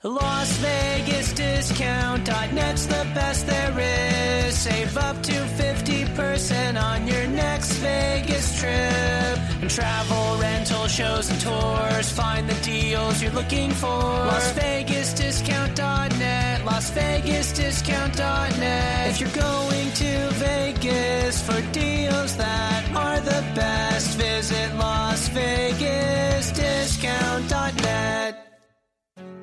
LasVegasDiscount.net's the best there is. Save up to 50% on your next Vegas trip. And travel, rental, shows, and tours. Find the deals you're looking for. LasVegasDiscount.net. LasVegasDiscount.net. If you're going to Vegas for deals that are the best, visit LasVegasDiscount.net.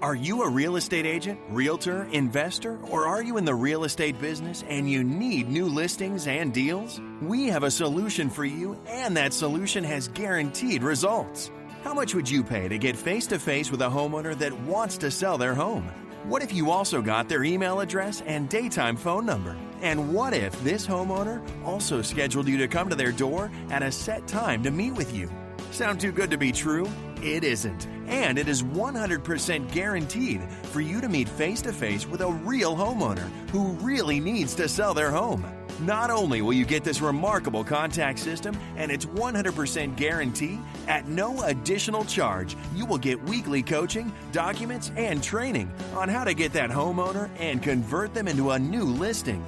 Are you a real estate agent, realtor, investor, or are you in the real estate business and you need new listings and deals? We have a solution for you, and that solution has guaranteed results. How much would you pay to get face-to-face with a homeowner that wants to sell their home? What if you also got their email address and daytime phone number? And what if this homeowner also scheduled you to come to their door at a set time to meet with you? Sound too good to be true? It isn't. And it is 100% guaranteed for you to meet face-to-face with a real homeowner who really needs to sell their home. Not only will you get this remarkable contact system and its 100% guarantee, at no additional charge, you will get weekly coaching, documents, and training on how to get that homeowner and convert them into a new listing.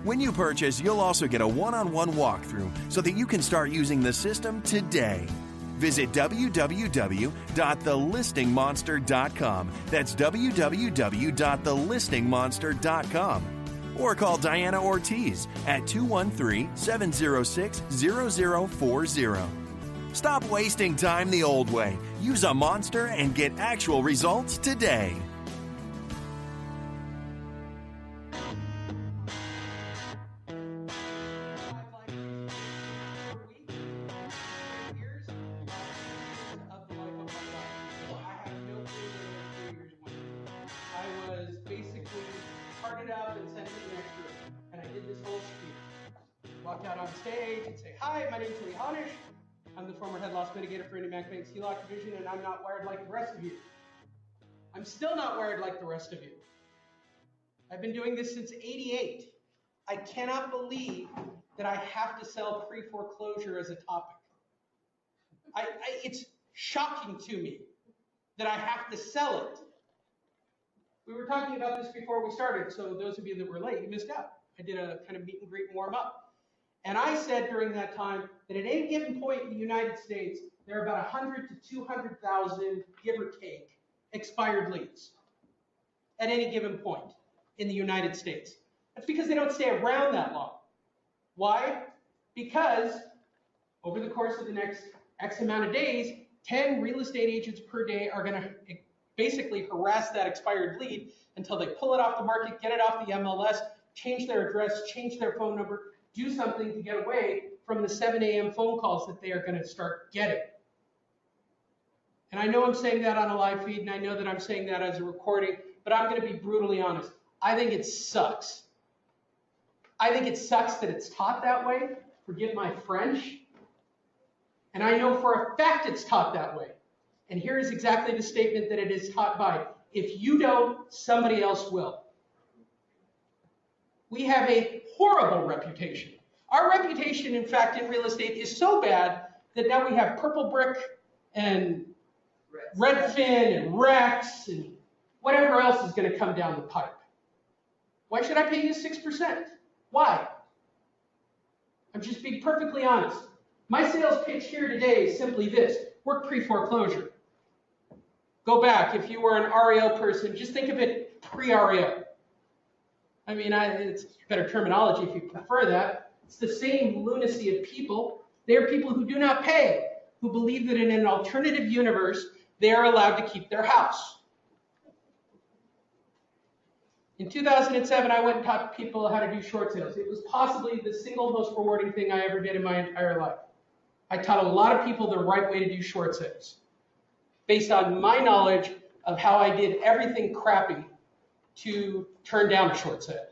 When you purchase, you'll also get a one-on-one walkthrough so that you can start using the system today. Visit www.thelistingmonster.com. That's www.thelistingmonster.com. Or call Diana Ortiz at 213-706-0040. Stop wasting time the old way. Use a monster and get actual results today. Walk out on stage and say, "Hi, my name is Lee Honish. I'm the former head loss mitigator for IndyMac Bank's HELOC division, and I'm not wired like the rest of you." I'm still not wired like the rest of you. I've been doing this since '88. I cannot believe that I have to sell pre-foreclosure as a topic. It's shocking to me that I have to sell it. We were talking about this before we started, so those of you that were late, you missed out. I did a kind of meet and greet and warm up. And I said during that time that at any given point in the United States, there are about 100 to 200,000, give or take, expired leads at any given point in the United States. That's because they don't stay around that long. Why? Because over the course of the next X amount of days, 10 real estate agents per day are going to basically harass that expired lead until they pull it off the market, get it off the MLS, change their address, change their phone number, do something to get away from the 7 a.m. phone calls that they are going to start getting. And I know I'm saying that on a live feed, and I know that I'm saying that as a recording, but I'm going to be brutally honest. I think it sucks. I think it sucks that it's taught that way. Forgive my French. And I know for a fact it's taught that way. And here is exactly the statement that it is taught by. If you don't, somebody else will. We have a horrible reputation. Our reputation, in fact, in real estate is so bad that now we have Purple Brick and Redfin and Rex and whatever else is going to come down the pipe. Why should I pay you 6%? Why? I'm just being perfectly honest. My sales pitch here today is simply this: work pre-foreclosure. Go back. If you were an REO person, just think of it pre-REO. I mean, it's better terminology if you prefer that. It's the same lunacy of people. They are people who do not pay, who believe that in an alternative universe, they are allowed to keep their house. In 2007, I went and taught people how to do short sales. It was possibly the single most rewarding thing I ever did in my entire life. I taught a lot of people the right way to do short sales, based on my knowledge of how I did everything crappy to turn down a short sale.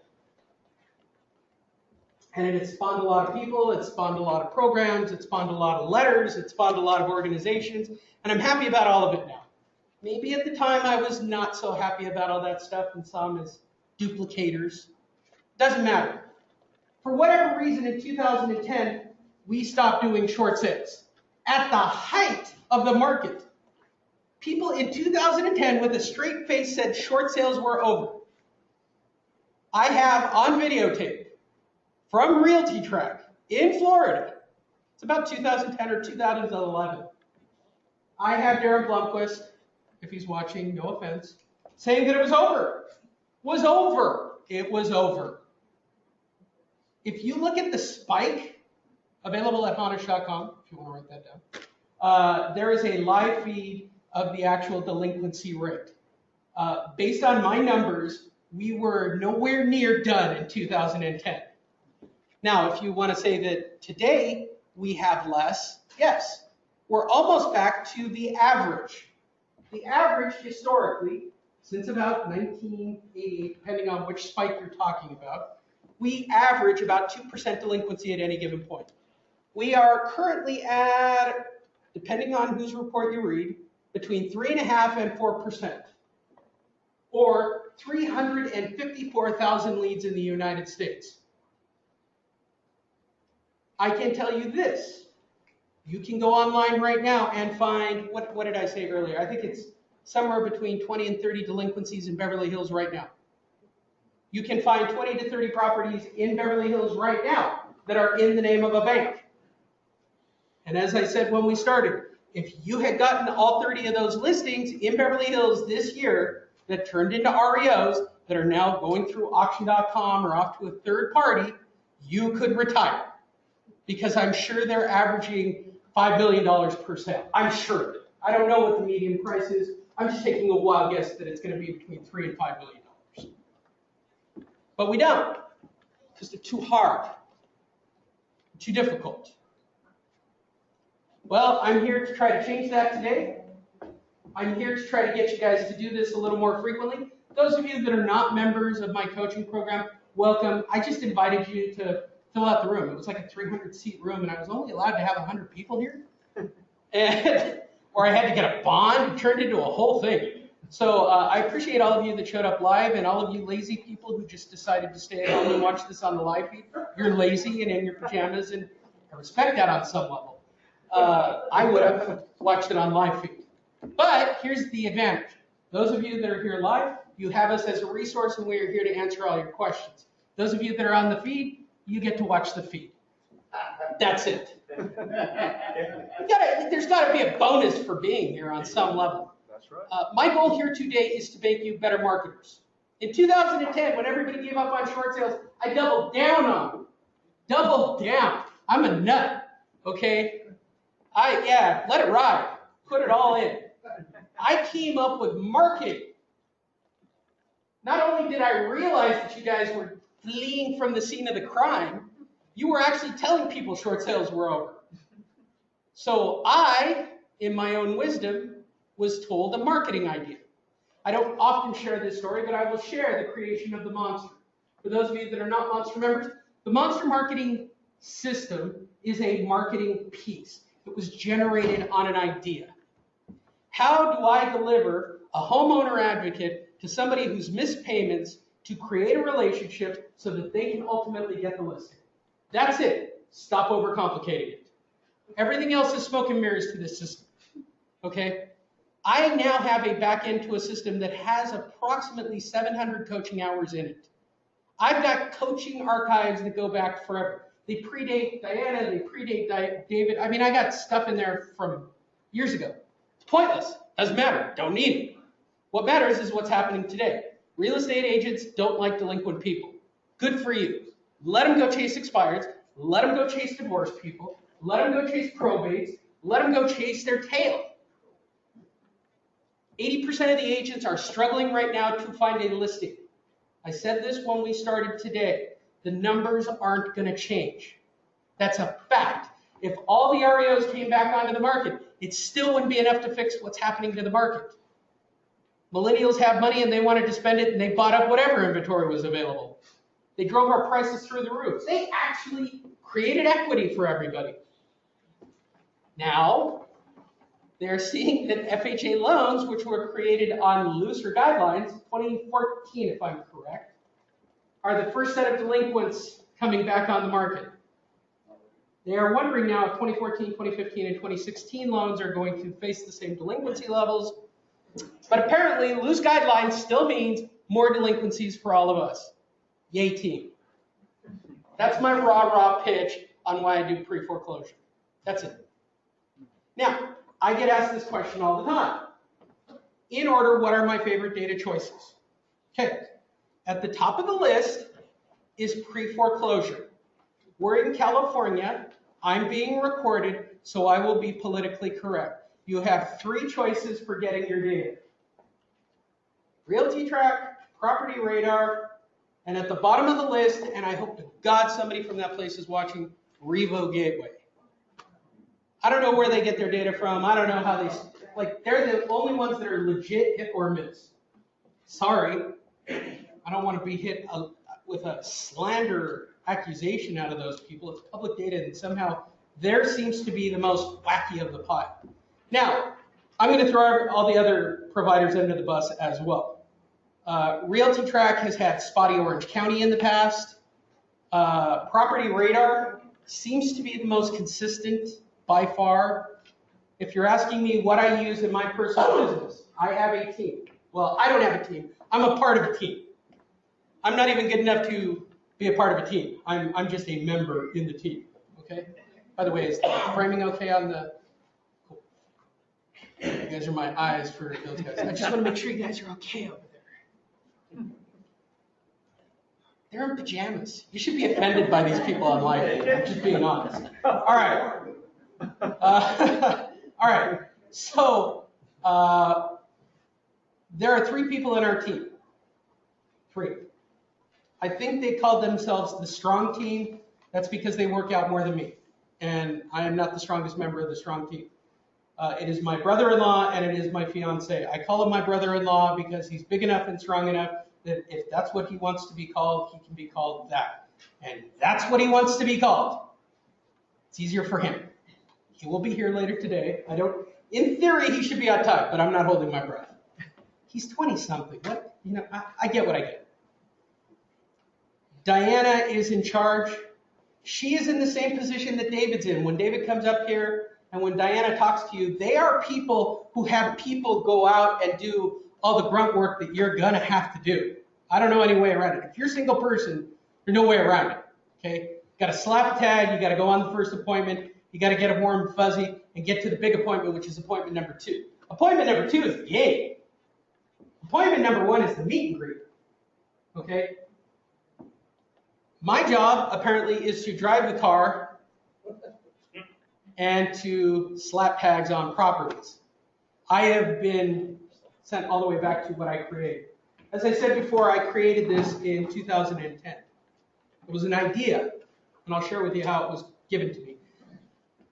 And it spawned a lot of people, it spawned a lot of programs, it spawned a lot of letters, it spawned a lot of organizations, and I'm happy about all of it now. Maybe at the time I was not so happy about all that stuff and saw them as duplicators. Doesn't matter. For whatever reason, in 2010, we stopped doing short sales at the height of the market. People in 2010 with a straight face said short sales were over. I have on videotape from Realty Track in Florida. It's about 2010 or 2011. I have Darren Blomquist, if he's watching, no offense, saying that it was over. Was over. It was over. If you look at the spike available at Honish.com, if you want to write that down, there is a live feed of the actual delinquency rate. Based on my numbers, we were nowhere near done in 2010. Now, if you want to say that today we have less, yes, we're almost back to the average. The average historically, since about 1988, depending on which spike you're talking about, we average about 2% delinquency at any given point. We are currently at, depending on whose report you read, between 3.5% and 4%, or 354,000 leads in the United States. I can tell you this. You can go online right now and find, what did I say earlier? I think it's somewhere between 20 and 30 delinquencies in Beverly Hills right now. You can find 20 to 30 properties in Beverly Hills right now that are in the name of a bank. And as I said when we started, if you had gotten all 30 of those listings in Beverly Hills this year that turned into REOs that are now going through auction.com or off to a third party, you could retire. Because I'm sure they're averaging $5 billion per sale. I'm sure. I don't know what the median price is. I'm just taking a wild guess that it's going to be between $3 and $5 billion. But we don't, because they're too hard, too difficult. Well, I'm here to try to change that today. I'm here to try to get you guys to do this a little more frequently. Those of you that are not members of my coaching program, welcome. I just invited you to fill out the room. It was like a 300-seat room, and I was only allowed to have 100 people here. Or I had to get a bond. It turned into a whole thing. So I appreciate all of you that showed up live, and all of you lazy people who just decided to stay at home and watch this on the live feed. You're lazy and in your pajamas, and I respect that on some level. I would have watched it on live feed. But here's the advantage. Those of you that are here live, you have us as a resource, and we are here to answer all your questions. Those of you that are on the feed, you get to watch the feed. That's it. There's got to be a bonus for being here on some level. That's right. My goal here today is to make you better marketers. In 2010, when everybody gave up on short sales, I doubled down on them. Doubled down. I'm a nut, okay? Let it ride. Put it all in. I came up with marketing. Not only did I realize that you guys were fleeing from the scene of the crime, you were actually telling people short sales were over. So I, in my own wisdom, was told a marketing idea. I don't often share this story, but I will share the creation of the Monster. For those of you that are not Monster members, the Monster marketing system is a marketing piece. It was generated on an idea. How do I deliver a homeowner advocate to somebody who's missed payments to create a relationship so that they can ultimately get the listing? That's it. Stop overcomplicating it. Everything else is smoke and mirrors to this system. Okay? I now have a back end to a system that has approximately 700 coaching hours in it. I've got coaching archives that go back forever. They predate Diana, they predate David. I mean, I got stuff in there from years ago. It's pointless. Doesn't matter. Don't need it. What matters is what's happening today. Real estate agents don't like delinquent people. Good for you. Let them go chase expireds. Let them go chase divorced people. Let them go chase probates. Let them go chase their tail. 80% of the agents are struggling right now to find a listing. I said this when we started today. The numbers aren't going to change. That's a fact. If all the REOs came back onto the market, it still wouldn't be enough to fix what's happening to the market. Millennials have money and they wanted to spend it, and they bought up whatever inventory was available. They drove our prices through the roof. They actually created equity for everybody. Now, they're seeing that FHA loans, which were created on looser guidelines, 2014 if I'm correct, are the first set of delinquents coming back on the market. They are wondering now if 2014, 2015, and 2016 loans are going to face the same delinquency levels But apparently, loose guidelines still means more delinquencies for all of us. Yay, team. That's my rah-rah pitch on why I do pre-foreclosure. That's it. Now, I get asked this question all the time. In order, what are my favorite data choices? Okay, at the top of the list is pre-foreclosure. We're in California. I'm being recorded, so I will be politically correct. You have 3 choices for getting your data. Realty Track, Property Radar, and at the bottom of the list, and I hope to God somebody from that place is watching, Revo Gateway. I don't know where they get their data from. I don't know how they, like, they're the only ones that are legit hit or miss. Sorry, I don't want to be hit with a slander accusation out of those people. It's public data, and somehow theirs seems to be the most wacky of the pile. Now, I'm going to throw all the other providers under the bus as well. Realty Track has had spotty Orange County in the past. Property Radar seems to be the most consistent by far. If you're asking me what I use in my personal business, I have a team. Well, I don't have a team. I'm a part of a team. I'm not even good enough to be a part of a team. I'm just a member in the team. Okay? By the way, is the framing okay on the... Cool. You guys are my eyes for those guys. I just want to make sure you guys are okay over there. They're in pajamas. You should be offended by these people online. I'm just being honest. All right. All right. So there are 3 people in our team. 3. I think they called themselves the strong team. That's because they work out more than me. And I am not the strongest member of the strong team. It is my brother-in-law and it is my fiance. I call him my brother-in-law because he's big enough and strong enough that if that's what he wants to be called, he can be called that. And that's what he wants to be called. It's easier for him. He will be here later today. In theory, he should be on time, but I'm not holding my breath. He's 20-something. What? I get what I get. Diana is in charge. She is in the same position that David's in. When David comes up here and when Diana talks to you, they are people who have people go out and do all the grunt work that you're going to have to do. I don't know any way around it. If you're a single person, there's no way around it. Okay? You got to slap a tag. You got to go on the first appointment. You got to get a warm fuzzy and get to the big appointment, which is appointment number 2. Appointment number 2 is the game. Appointment number 1 is the meet and greet. Okay? My job, apparently, is to drive the car and to slap tags on properties. I have been sent all the way back to what I created. As I said before, I created this in 2010. It was an idea, and I'll share with you how it was given to me.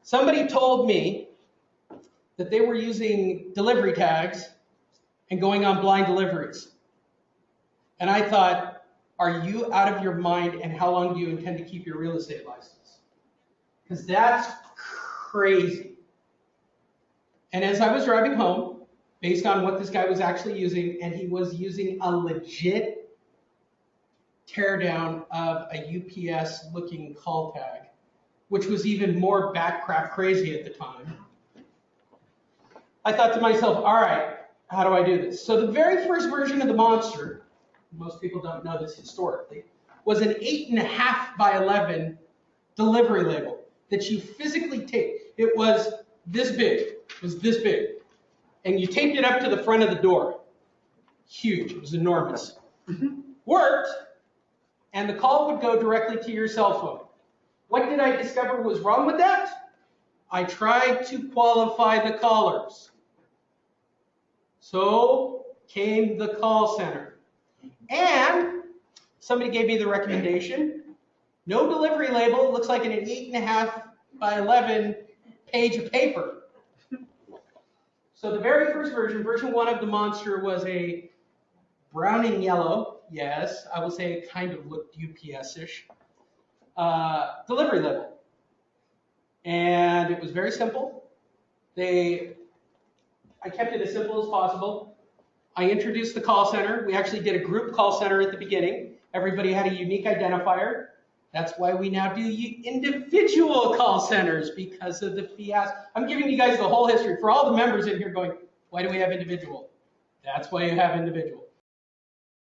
Somebody told me that they were using delivery tags and going on blind deliveries. And I thought, are you out of your mind, and how long do you intend to keep your real estate license? Because that's crazy. And as I was driving home, based on what this guy was actually using, and he was using a legit teardown of a UPS looking call tag, which was even more backcraft crazy at the time. I thought to myself, all right, how do I do this? So the very first version of the monster, most people don't know this historically, was an 8.5 by 11 delivery label that you physically taped. It was this big. It was this big. And you taped it up to the front of the door. Huge. It was enormous. Worked, and the call would go directly to your cell phone. What did I discover was wrong with that? I tried to qualify the callers. So came the call center. And somebody gave me the recommendation. No delivery label. It looks like an 8.5 by 11 page of paper. So the very first version, version 1 of the monster, was a brown and yellow. Yes, I will say it kind of looked UPS-ish. Delivery label. And it was very simple. I kept it as simple as possible. I introduced the call center. We actually did a group call center at the beginning. Everybody had a unique identifier. That's why we now do individual call centers, because of the fiasco. I'm giving you guys the whole history. For all the members in here going, why do we have individual? That's why you have individuals.